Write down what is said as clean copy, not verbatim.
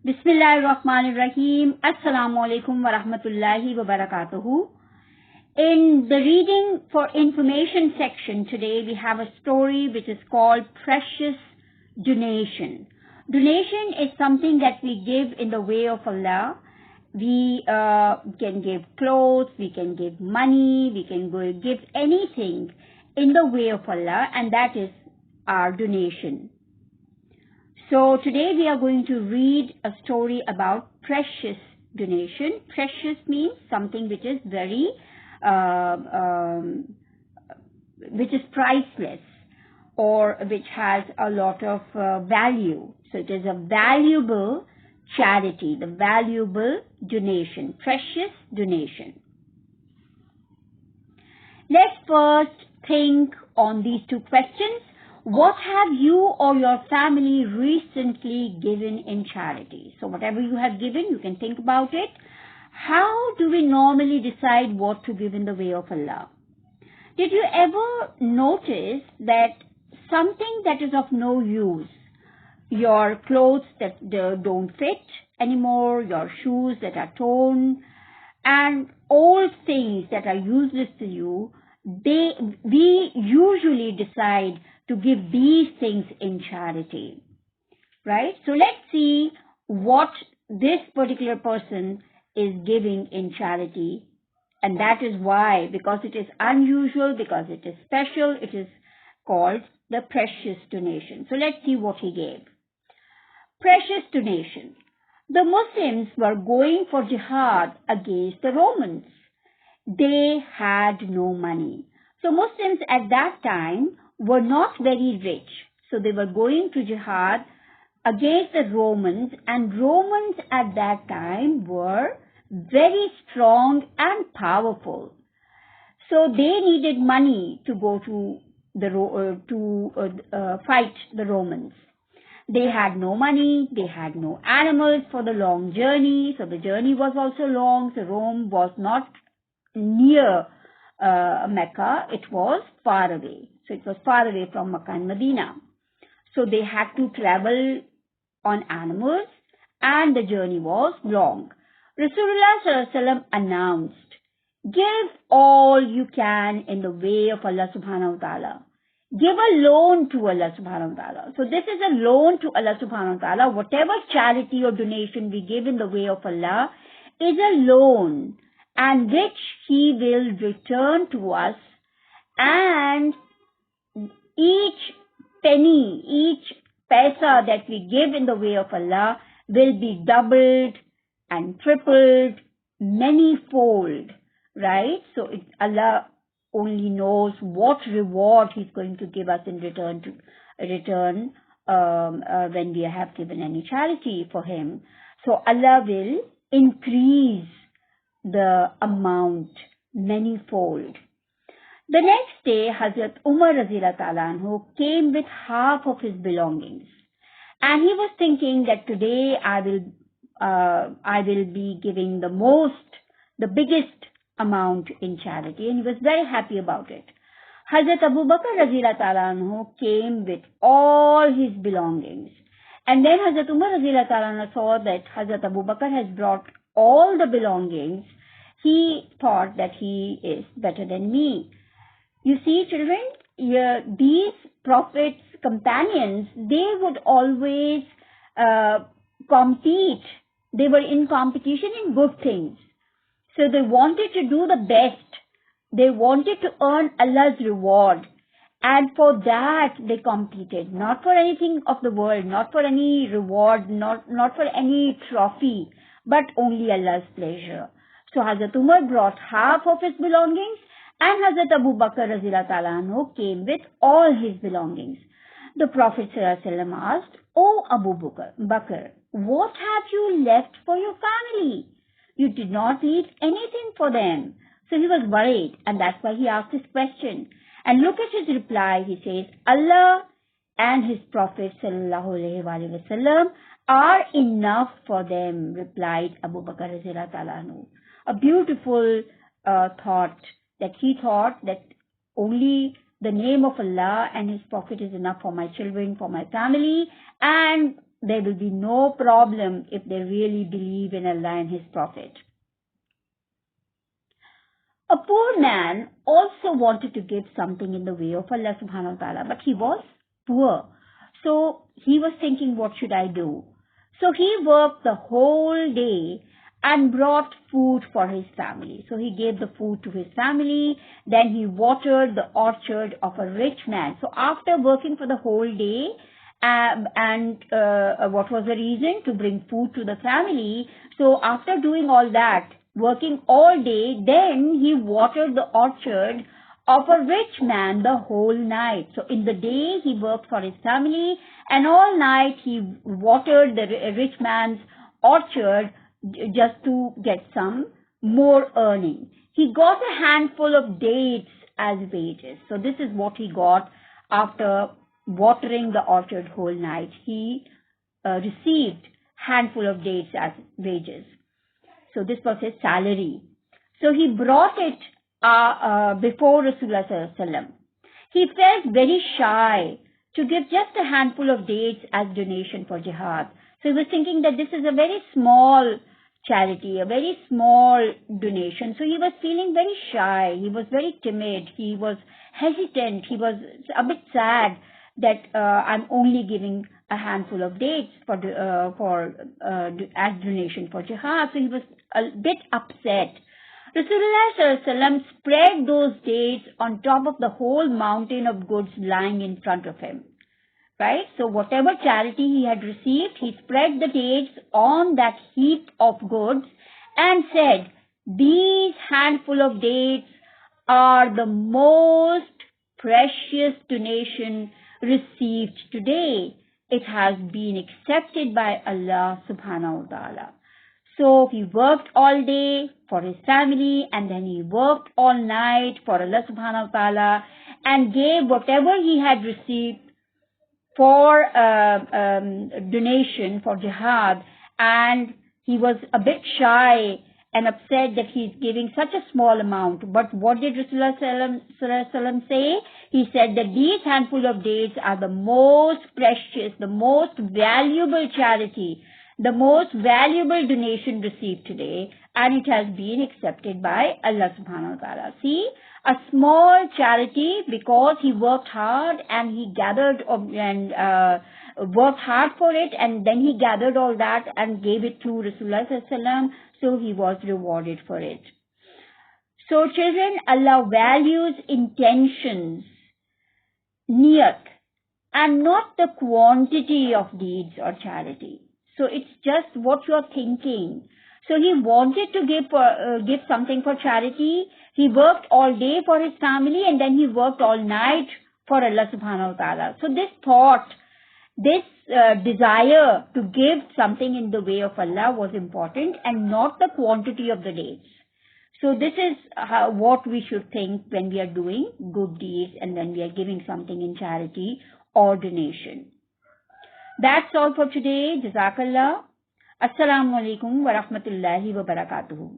Bismillahirrahmanirrahim. Assalamu alaikum wa rahmatullahi wa barakatuhu. In the reading for information section today, we have a story which is called Precious Donation. Donation is something that we give in the way of Allah. We can give clothes, we can give money, we can give anything in the way of Allah, and that is our donation. So today we are going to read a story about precious donation. Precious means something which is which is priceless or which has a lot of value. So it is a valuable charity, the valuable donation, precious donation. Let's first think on these two questions. What have you or your family recently given in charity? So whatever you have given, you can think about it. How do we normally decide what to give in the way of Allah? Did you ever notice that something that is of no use, your clothes that don't fit anymore, your shoes that are torn, and old things that are useless to you, we usually decide to give these things in charity, right? So let's see what this particular person is giving in charity, and that is why, because it is unusual, because it is special, it is called the precious donation. So let's see what he gave. Precious donation. The Muslims were going for jihad against the Romans. They had no money. So Muslims at that time were not very rich. So they were going to jihad against the Romans, and Romans at that time were very strong and powerful. So they needed money to go to fight the Romans. They had no money, they had no animals for the long journey, so the journey was also long. So Rome was not near Mecca, it was far away. So it was far away from Mecca and Medina. So they had to travel on animals, and the journey was long. Rasulullah Sallallahu Alaihi Wasallam announced, give all you can in the way of Allah Subhanahu Wa Ta'ala. Give a loan to Allah Subhanahu Wa Ta'ala. So this is a loan to Allah Subhanahu Wa Ta'ala. Whatever charity or donation we give in the way of Allah is a loan, and which He will return to us, and each penny, each paisa that we give in the way of Allah will be doubled and tripled, many-fold, right? So Allah only knows what reward He's going to give us in return when we have given any charity for Him. So Allah will increase the amount many-fold. The next day, Hazrat Umar Radhiyallahu Ta'ala Anhu came with half of his belongings, and he was thinking that today I will be giving the biggest amount in charity, and he was very happy about it. Hazrat Abu Bakr Radhiyallahu Ta'ala Anhu came with all his belongings, and then Hazrat Umar Radhiyallahu Ta'ala Anhu saw that Hazrat Abu Bakr has brought all the belongings. He thought that he is better than me. You see, children, these prophets' companions, they would always compete. They were in competition in good things. So they wanted to do the best. They wanted to earn Allah's reward. And for that, they competed. Not for anything of the world, not for any reward, not for any trophy, but only Allah's pleasure. So Hazrat Umar brought half of his belongings, and Hazrat Abu Bakr Radhiyallahu Ta'ala Anhu came with all his belongings. The Prophet ﷺ asked, "O Abu Bakr, what have you left for your family? You did not leave anything for them." So he was worried, and that's why he asked this question. And look at his reply. He says, Allah and His Prophet ﷺ are enough for them, replied Abu Bakr Radhiyallahu Ta'ala Anhu. A beautiful thought, that he thought that only the name of Allah and His Prophet is enough for my children, for my family, and there will be no problem if they really believe in Allah and His Prophet. A poor man also wanted to give something in the way of Allah subhanahu wa ta'ala, but he was poor. So he was thinking, what should I do? So he worked the whole day and brought food for his family. So he gave the food to his family. Then he watered the orchard of a rich man. So after working for the whole day, what was the reason? To bring food to the family. So after doing all that, working all day, then he watered the orchard of a rich man the whole night. So in the day he worked for his family, and all night he watered the rich man's orchard just to get some more earning. He got a handful of dates as wages. So this is what he got after watering the orchard whole night. He received handful of dates as wages. So this was his salary. So he brought it before Rasulullah sallallahu alaihi wasallam. He felt very shy to give just a handful of dates as donation for jihad. So he was thinking that this is a very small charity, a very small donation. So he was feeling very shy. He was very timid. He was hesitant. He was a bit sad that I'm only giving a handful of dates as donation for jihad. So he was a bit upset. Rasulullah sallallahu alaihi wasallam spread those dates on top of the whole mountain of goods lying in front of him. Right? So whatever charity he had received, he spread the dates on that heap of goods and said, these handful of dates are the most precious donation received today. It has been accepted by Allah subhanahu wa ta'ala. So he worked all day for his family, and then he worked all night for Allah subhanahu wa ta'ala and gave whatever he had received for donation for jihad. And he was a bit shy and upset that he's giving such a small amount. But what did Rasulullah sallallahu alaihi wasallam say? He said that these handful of dates are the most precious, the most valuable charity, the most valuable donation received today, and it has been accepted by Allah subhanahu wa ta'ala. See, a small charity, because he worked hard and he gathered and worked hard for it, and then he gathered all that and gave it to Rasulullah sallallahu alaihi wasallam, so he was rewarded for it. So children, Allah values intentions, niyat, and not the quantity of deeds or charity. So it's just what you're thinking. So he wanted to give something for charity. He worked all day for his family, and then he worked all night for Allah subhanahu wa ta'ala. So this thought, this desire to give something in the way of Allah was important, and not the quantity of the dates. So this is what we should think when we are doing good deeds and when we are giving something in charity or donation. That's all for today. Jazakallah. Assalamu alaikum wa rahmatullahi wa barakatuhu.